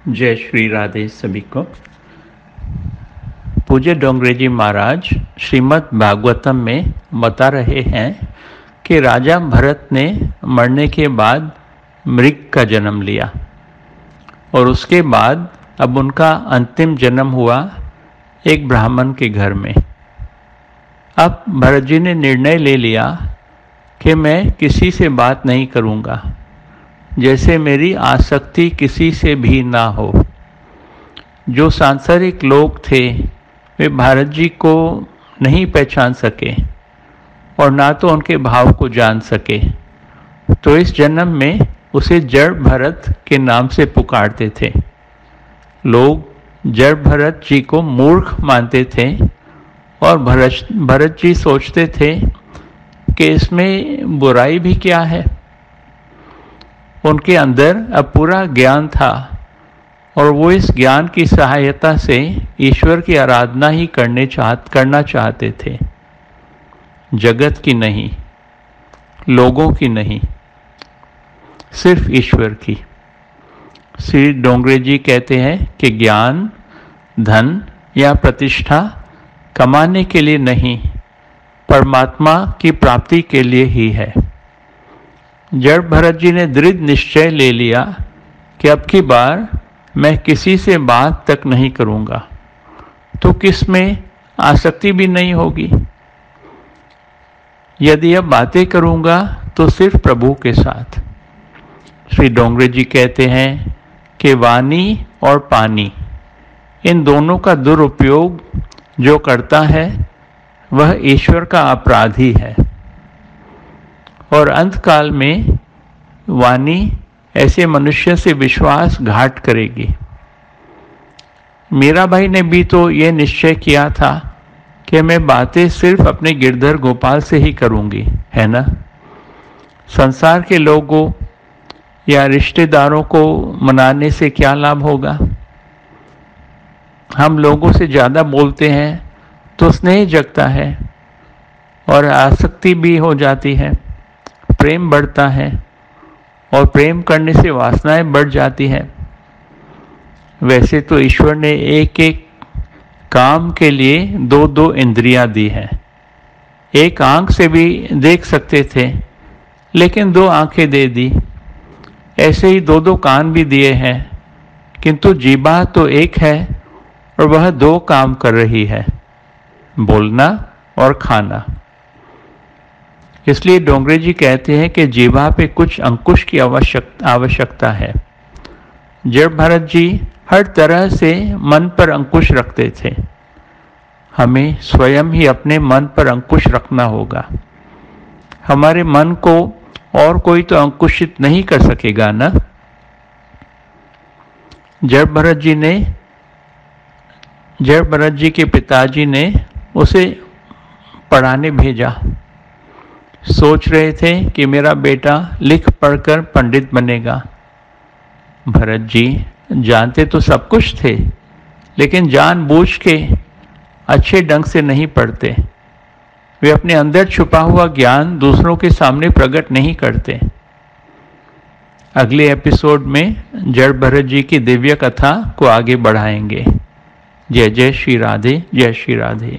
जय श्री राधे सभी को। पूज्य डोंगरे जी महाराज श्रीमद् भागवतम में बता रहे हैं कि राजा भरत ने मरने के बाद मृग का जन्म लिया और उसके बाद अब उनका अंतिम जन्म हुआ एक ब्राह्मण के घर में। अब भरत जी ने निर्णय ले लिया कि मैं किसी से बात नहीं करूँगा, जैसे मेरी आसक्ति किसी से भी ना हो। जो सांसारिक लोग थे वे भारत जी को नहीं पहचान सके और ना तो उनके भाव को जान सके, तो इस जन्म में उसे जड़ भरत के नाम से पुकारते थे। लोग जड़ भरत जी को मूर्ख मानते थे और भरत जी सोचते थे कि इसमें बुराई भी क्या है। उनके अंदर अब पूरा ज्ञान था और वो इस ज्ञान की सहायता से ईश्वर की आराधना ही करना चाहते थे, जगत की नहीं, लोगों की नहीं, सिर्फ ईश्वर की। श्री डोंगरे जी कहते हैं कि ज्ञान, धन या प्रतिष्ठा कमाने के लिए नहीं, परमात्मा की प्राप्ति के लिए ही है। जड़ भरत जी ने दृढ़ निश्चय ले लिया कि अब की बार मैं किसी से बात तक नहीं करूँगा, तो किस में आसक्ति भी नहीं होगी। यदि अब बातें करूँगा तो सिर्फ प्रभु के साथ। श्री डोंगरे जी कहते हैं कि वाणी और पानी, इन दोनों का दुरुपयोग जो करता है वह ईश्वर का अपराधी है। और अंतकाल में वाणी ऐसे मनुष्य से विश्वासघात करेगी। मीराबाई ने भी तो ये निश्चय किया था कि मैं बातें सिर्फ अपने गिरधर गोपाल से ही करूँगी, है ना। संसार के लोगों या रिश्तेदारों को मनाने से क्या लाभ होगा। हम लोगों से ज़्यादा बोलते हैं तो स्नेह जगता है और आसक्ति भी हो जाती है, प्रेम बढ़ता है और प्रेम करने से वासनाएं बढ़ जाती हैं। वैसे तो ईश्वर ने एक एक काम के लिए दो दो इंद्रियां दी हैं। एक आंख से भी देख सकते थे लेकिन दो आंखें दे दी। ऐसे ही दो दो कान भी दिए हैं, किंतु जीभा तो एक है और वह दो काम कर रही है, बोलना और खाना। इसलिए डोंगरे जी कहते हैं कि जीभा पे कुछ अंकुश की आवश्यकता है। जड़ भरत जी हर तरह से मन पर अंकुश रखते थे। हमें स्वयं ही अपने मन पर अंकुश रखना होगा। हमारे मन को और कोई तो अंकुशित नहीं कर सकेगा ना। जड़ भरत जी के पिताजी ने उसे पढ़ाने भेजा। सोच रहे थे कि मेरा बेटा लिख पढ़कर पंडित बनेगा। भरत जी जानते तो सब कुछ थे, लेकिन जानबूझ के अच्छे ढंग से नहीं पढ़ते। वे अपने अंदर छुपा हुआ ज्ञान दूसरों के सामने प्रकट नहीं करते। अगले एपिसोड में जड़ भरत जी की दिव्य कथा को आगे बढ़ाएंगे। जय जय श्री राधे, जय श्री राधे।